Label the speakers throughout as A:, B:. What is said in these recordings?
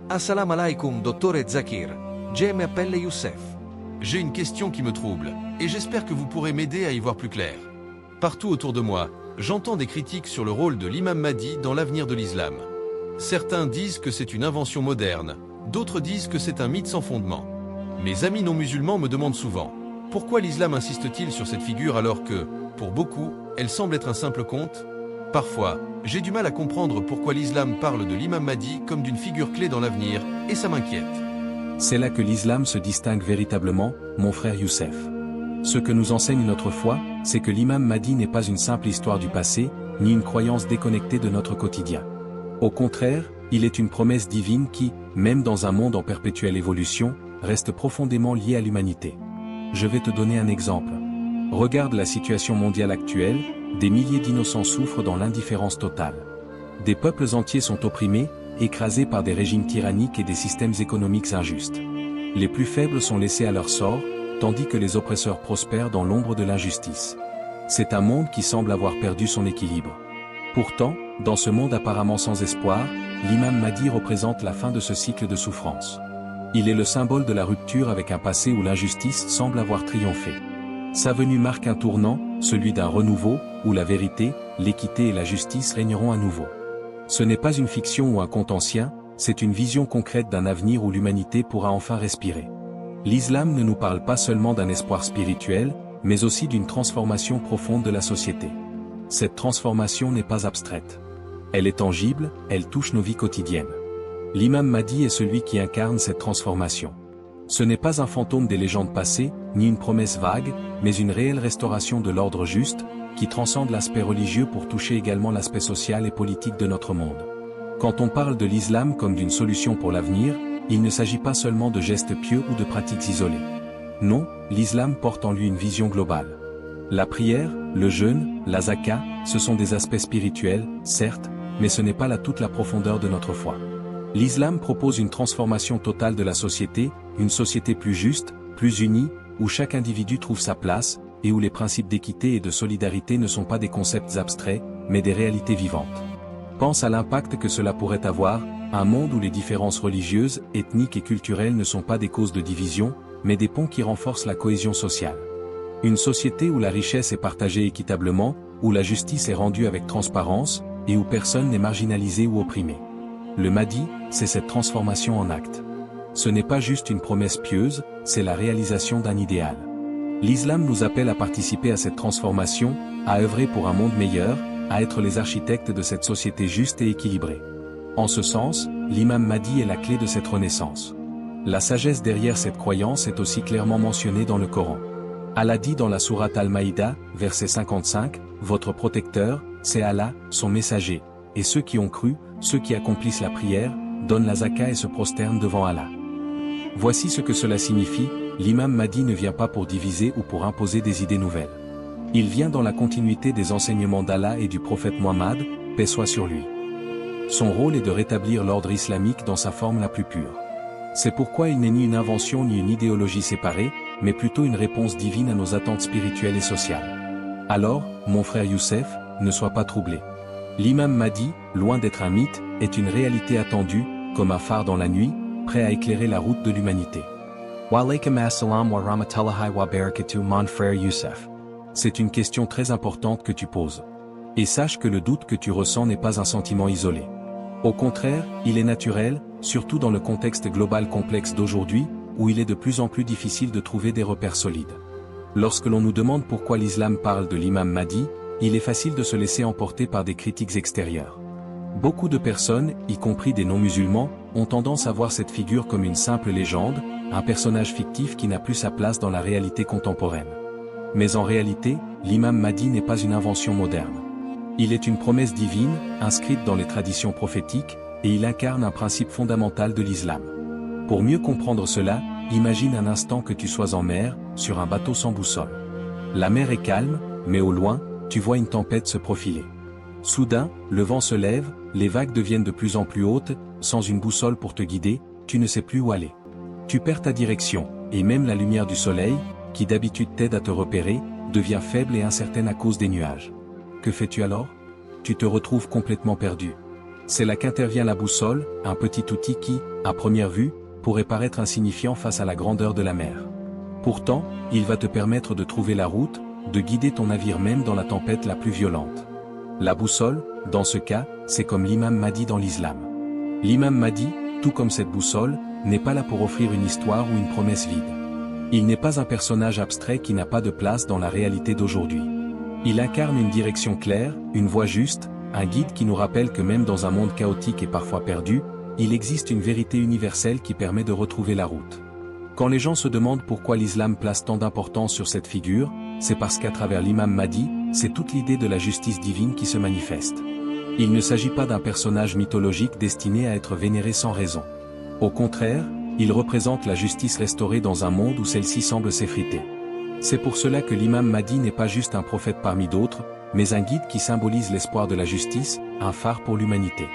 A: Assalamu alaikum, dottore Zakir. Je m'appelle Youssef. J'ai une question qui me trouble, et j'espère que vous pourrez m'aider à y voir plus clair. Partout autour de moi, j'entends des critiques sur le rôle de l'imam Mahdi dans l'avenir de l'islam. Certains disent que c'est une invention moderne, d'autres disent que c'est un mythe sans fondement. Mes amis non-musulmans me demandent souvent, pourquoi l'islam insiste-t-il sur cette figure alors que, pour beaucoup, elle semble être un simple conte? Parfois, j'ai du mal à comprendre pourquoi l'islam parle de l'imam Mahdi comme d'une figure clé dans l'avenir, et ça m'inquiète.
B: C'est là que l'islam se distingue véritablement, mon frère Youssef. Ce que nous enseigne notre foi, c'est que l'imam Mahdi n'est pas une simple histoire du passé, ni une croyance déconnectée de notre quotidien. Au contraire, il est une promesse divine qui, même dans un monde en perpétuelle évolution, reste profondément liée à l'humanité. Je vais te donner un exemple. Regarde la situation mondiale actuelle, des milliers d'innocents souffrent dans l'indifférence totale. Des peuples entiers sont opprimés, écrasés par des régimes tyranniques et des systèmes économiques injustes. Les plus faibles sont laissés à leur sort, tandis que les oppresseurs prospèrent dans l'ombre de l'injustice. C'est un monde qui semble avoir perdu son équilibre. Pourtant, dans ce monde apparemment sans espoir, l'imam Mahdi représente la fin de ce cycle de souffrance. Il est le symbole de la rupture avec un passé où l'injustice semble avoir triomphé. Sa venue marque un tournant, celui d'un renouveau, où la vérité, l'équité et la justice régneront à nouveau. Ce n'est pas une fiction ou un conte ancien, c'est une vision concrète d'un avenir où l'humanité pourra enfin respirer. L'islam ne nous parle pas seulement d'un espoir spirituel, mais aussi d'une transformation profonde de la société. Cette transformation n'est pas abstraite. Elle est tangible, elle touche nos vies quotidiennes. L'imam Mahdi est celui qui incarne cette transformation. Ce n'est pas un fantôme des légendes passées, ni une promesse vague, mais une réelle restauration de l'ordre juste, qui transcende l'aspect religieux pour toucher également l'aspect social et politique de notre monde. Quand on parle de l'islam comme d'une solution pour l'avenir, il ne s'agit pas seulement de gestes pieux ou de pratiques isolées. Non, l'islam porte en lui une vision globale. La prière, le jeûne, la zaka, ce sont des aspects spirituels, certes, mais ce n'est pas toute la profondeur de notre foi. L'islam propose une transformation totale de la société, une société plus juste, plus unie, où chaque individu trouve sa place, et où les principes d'équité et de solidarité ne sont pas des concepts abstraits, mais des réalités vivantes. Pense à l'impact que cela pourrait avoir, un monde où les différences religieuses, ethniques et culturelles ne sont pas des causes de division, mais des ponts qui renforcent la cohésion sociale. Une société où la richesse est partagée équitablement, où la justice est rendue avec transparence, et où personne n'est marginalisé ou opprimé. Le Mahdi, c'est cette transformation en acte. Ce n'est pas juste une promesse pieuse, c'est la réalisation d'un idéal. L'islam nous appelle à participer à cette transformation, à œuvrer pour un monde meilleur, à être les architectes de cette société juste et équilibrée. En ce sens, l'imam Mahdi est la clé de cette renaissance. La sagesse derrière cette croyance est aussi clairement mentionnée dans le Coran. Allah dit dans la sourate Al-Maïda, verset 55, « Votre protecteur, c'est Allah, son messager, et ceux qui ont cru, ceux qui accomplissent la prière, donnent la zaka et se prosternent devant Allah. » Voici ce que cela signifie, l'imam Mahdi ne vient pas pour diviser ou pour imposer des idées nouvelles. Il vient dans la continuité des enseignements d'Allah et du prophète Mohammed, paix soit sur lui. Son rôle est de rétablir l'ordre islamique dans sa forme la plus pure. C'est pourquoi il n'est ni une invention ni une idéologie séparée, mais plutôt une réponse divine à nos attentes spirituelles et sociales. Alors, mon frère Youssef, ne sois pas troublé. L'imam Mahdi, loin d'être un mythe, est une réalité attendue, comme un phare dans la nuit, prêt à éclairer la route de l'humanité.
C: Wa alaykum assalam wa rahmatullahi wa barakatuh mon frère Youssef.
B: C'est une question très importante que tu poses. Et sache que le doute que tu ressens n'est pas un sentiment isolé. Au contraire, il est naturel, surtout dans le contexte global complexe d'aujourd'hui, où il est de plus en plus difficile de trouver des repères solides. Lorsque l'on nous demande pourquoi l'islam parle de l'imam Mahdi, il est facile de se laisser emporter par des critiques extérieures. Beaucoup de personnes, y compris des non-musulmans, ont tendance à voir cette figure comme une simple légende, un personnage fictif qui n'a plus sa place dans la réalité contemporaine. Mais en réalité, l'imam Mahdi n'est pas une invention moderne. Il est une promesse divine, inscrite dans les traditions prophétiques, et il incarne un principe fondamental de l'islam. Pour mieux comprendre cela, imagine un instant que tu sois en mer, sur un bateau sans boussole. La mer est calme, mais au loin, tu vois une tempête se profiler. Soudain, le vent se lève, les vagues deviennent de plus en plus hautes, sans une boussole pour te guider, tu ne sais plus où aller. Tu perds ta direction, et même la lumière du soleil, qui d'habitude t'aide à te repérer, devient faible et incertaine à cause des nuages. Que fais-tu alors? Tu te retrouves complètement perdu. C'est là qu'intervient la boussole, un petit outil qui, à première vue, pourrait paraître insignifiant face à la grandeur de la mer. Pourtant, il va te permettre de trouver la route, de guider ton navire même dans la tempête la plus violente. La boussole, dans ce cas, c'est comme l'imam Mahdi dans l'islam. L'imam Mahdi, tout comme cette boussole, n'est pas là pour offrir une histoire ou une promesse vide. Il n'est pas un personnage abstrait qui n'a pas de place dans la réalité d'aujourd'hui. Il incarne une direction claire, une voie juste, un guide qui nous rappelle que même dans un monde chaotique et parfois perdu, il existe une vérité universelle qui permet de retrouver la route. Quand les gens se demandent pourquoi l'islam place tant d'importance sur cette figure, c'est parce qu'à travers l'imam Mahdi, c'est toute l'idée de la justice divine qui se manifeste. Il ne s'agit pas d'un personnage mythologique destiné à être vénéré sans raison. Au contraire, il représente la justice restaurée dans un monde où celle-ci semble s'effriter. C'est pour cela que l'imam Mahdi n'est pas juste un prophète parmi d'autres, mais un guide qui symbolise l'espoir de la justice, un phare pour l'humanité.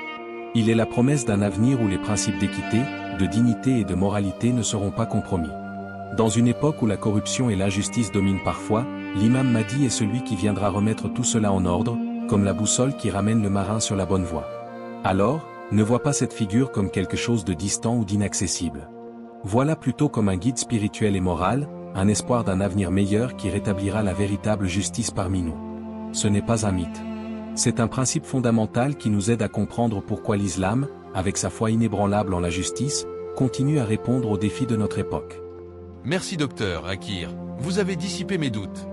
B: Il est la promesse d'un avenir où les principes d'équité, de dignité et de moralité ne seront pas compromis. Dans une époque où la corruption et l'injustice dominent parfois, l'imam Mahdi est celui qui viendra remettre tout cela en ordre, comme la boussole qui ramène le marin sur la bonne voie. Alors, ne vois pas cette figure comme quelque chose de distant ou d'inaccessible. Vois-la plutôt comme un guide spirituel et moral, un espoir d'un avenir meilleur qui rétablira la véritable justice parmi nous. Ce n'est pas un mythe. C'est un principe fondamental qui nous aide à comprendre pourquoi l'islam, avec sa foi inébranlable en la justice, continue à répondre aux défis de notre époque.
A: Merci docteur Akir, vous avez dissipé mes doutes.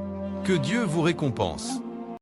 A: Que Dieu vous récompense.